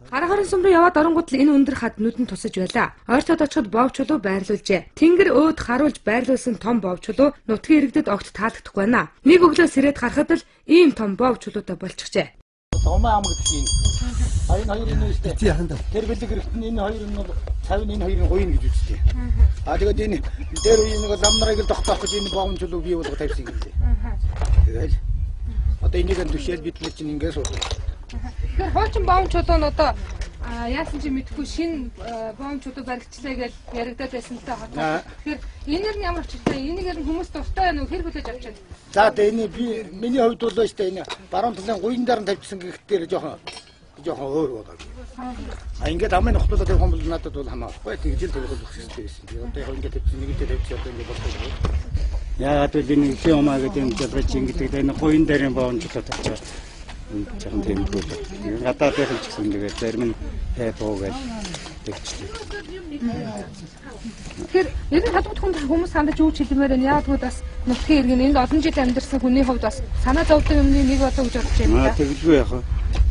Харахарын сум руу яваад оронгууд л энэ өндөр хад нүдэнд тусаж байлаа. Ойртоод очиход бов чулуу байрлуулжээ. Тэнгэр өөд харуулж байрлуулсан том бов чулуу нутгийн иргэдэд огт таалагдахгүй байна. Нэг өглөө сэрээд харахад л ийм том бов чулуутай болчихжээ. Томаа ам гэдэг юм. Энэ хоёрын нэртэй. Тэр бэлэг хэрэгтэн энэ хоёр нь бол 50 энэ хоёрын гуйн гэж үзтээ. Тэгээд энэ дээр үе нэг лам нарыг л тогтоох гэж энэ бовн чулуу бий болгох тавьсан юм лээ. Тэгэл одоо энийг нь түшээл бид нар чинь ингээс суудаг. Тэгэхээр хуучин бовн чулуу нь одоо яасан чи мэдхгүй шинэ бовн чулуу баригчлаа гэж яригдаад байсантай хотоо. Тэгэхээр энээр нь ямар ч хэлтэй энийгээр нь хүмүүс дуртай байна уу хэр хүлээж авч байна. За тэгээ энэ би миний хувьд бол өстэй энэ баруун талын гуйн дараа нь тавьчихсан гэхдээ жоохон өөр болоо. Ингээд амын нөхдөд тэр хүмүүс надад бол хамаахгүй тэгжил төлөвлөх хэрэгтэй байсан. Одоо яг ингээд тавьчихсан нэг дээр тавьчих одоо ингээд болчихсон. Яагаад гэвэл энэ их юмаа гэдэг юм жолооч ингээд энэ гуйн дарын бовн чулуу тавьчихсан. Чахан тийм үү. Гадаад байх ч гэсэн тэгээд зарим нь хайпуугээл тэгчлээ. Тэгэхээр ер нь хадгалт хүмүүс сандаж юу ч хэлмээр байна. Яг тэгвэл бас нутгийн иргэн энд олон жил амьдарсан хүний хувьд бас санаа зовдөг юмны нэг болоо гэж бодож байна. Тэгэлгүй яах вэ?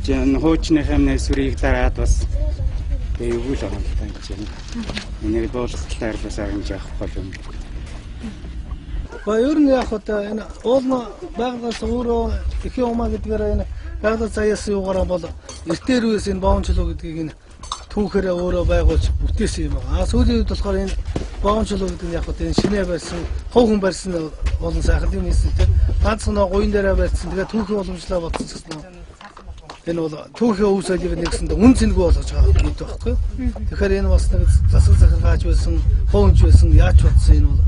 Жин хуучны хамнаа сүрийг дараад бас эвгүй л байгаа юм чинь. Энийг буулгахлаар бас аргамж авах бол юм. Ер нь яг одоо энэ уулна байгаас өөрөө их юмаа гэдгээр энэ гадаад заяас юугаараа бол эртээр үес энэ бовн чулуу гэдгийг энэ түүхээрээ өөрөө байгуулж бүтээсэн юм байна. Сүүлийн үед болохоор энэ бовн чулуу гэдэг нь яг одоо энэ шинэ барьсан, хов хүн барьсан болон сайхан юм ийсэн тийм. Ганц нэг гуйн дээрээ барьсан. Тэгээ түүхийн уламжлаа бодсон гэсэн. Энэ бол түүхийн өв соёлыг нэгсэндээ үн цэнэгүй болгож байгаа гэдэг байхгүй. Тэгэхээр энэ бас нэг засаг захиргааж байсан, ховж байсан, яаж бодсон энэ бол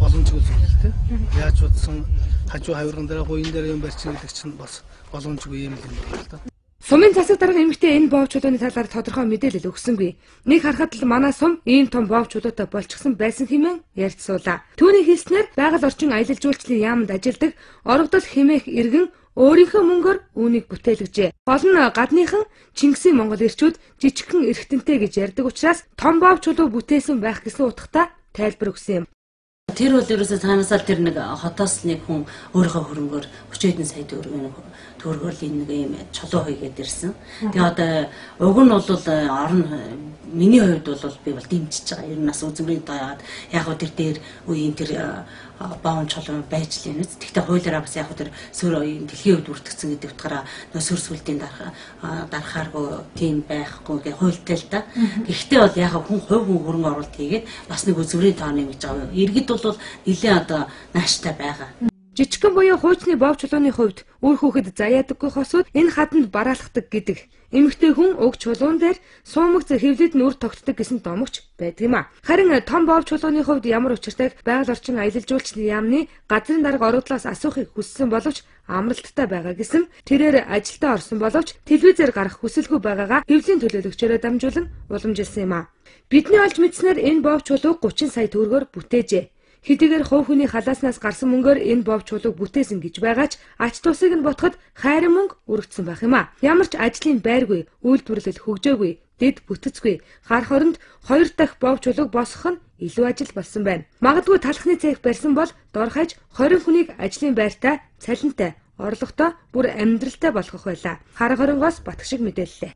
боломжгүй зүйл тийм. Яаж бодсон хажуу хавирган дээр гуйн дээр юм барьчих гэдэг чинь бас боломжгүй юм байна л да. Сумын засаг дарга эмэгтэй энэ бов чулууны талаар тодорхой мэдээлэл өгсөнгүй. Нэг харахад л манай сум ийм том бов чулуутай болчихсон байсан хэмээн ярьцсуулаа. Түүний хэлснээр байгаль орчин аялал жуулчлалын яамд ажилладаг орогдол хэмээх иргэн өөрийнхөө мөнгөөр үүнийг бүтээлгэжээ. Гол нь гадныхан Чингисийн монгол ирчүүд жижигхэн эрхтэнтэй гэж ярьдаг учраас том бов чулуу бүтээсэн байх гэсэн утгатай тайлбар өгсөн юм. Тэр бол ерөөсөө цаанаасаа тэр нэг хотоос нэг хүн өөрийнхөө хөрөнгөөр 30 хэдэн сая төгрөгөөр нэг юм чулуу хийгээд ирсэн. Тэгээ одоо уг нь бол орон миний хувьд бол би бол дэмжиж байгаа. Ер нь бас үзмрийн даяад яг хөө тэр дээр үеийн тэр бовн чулуу байж л юм. Гэхдээ хуулиараа бас яг хөө тэр сөр оюун дэлхийн үед бүртгэгдсэн гэдэг утгаараа нөө сөр сүлдийн дарахааргүй тийм байхгүй гэх хуультай л да. Гэхдээ бол яг хүн хувь хүн хөрөнгө оруулалт хийгээд бас нэг үзмрийн тооны гэж байгаа. Иргэд бол нэлээд одоо нааштай байгаа. Жижигхэн буюу хуучны бов чулууны хувьд үр хүүхэд заяадаггүй хосууд энэ хаданд бараалхдаг гэдэг. Эмэгтэй хүн уг чулуун дээр суумагц хэвлэд нүр тогтдог гэсэн домогч байдаг юм а. Харин том бов чулууны хувьд ямар учиртайг байгаль орчин аялал жуулчлалын яамны газрын дарга орогдлоос асуухыг хүссэн боловч амралттай байгаа гэсэн тэрээр ажилдаа орсон боловч телевизээр гарах хүсэлгүй байгаагаа хэвлийн төлөөлөгчөөрөө дамжуулан уламжилсан юм а. Бидний олж мэдснээр энэ бов чулууг 30 сая төгрөгөөр бүтээжээ. Хэдийгээр хувь хүний халааснаас гарсан мөнгөөр энэ бов чулууг бүтээсэн гэж байгаач ач тусыг нь ботход хайрын мөнгө өргөцсөн байх юм а. Ямар ч ажлын байргүй, үйлдвэрлэл хөгжөөгүй, дэд бүтэцгүй, хар хоронд 2 дахь бов чулууг босгох нь илүү ажил болсон байна. Магадгүй талхны цех барьсан бол дор хаяж 20 хүнийг ажлын байртай, цалинтай, орлоготой, бүр амьдралтай болгох байлаа. Хар хоронгоос Батгшиг мэдээллээ.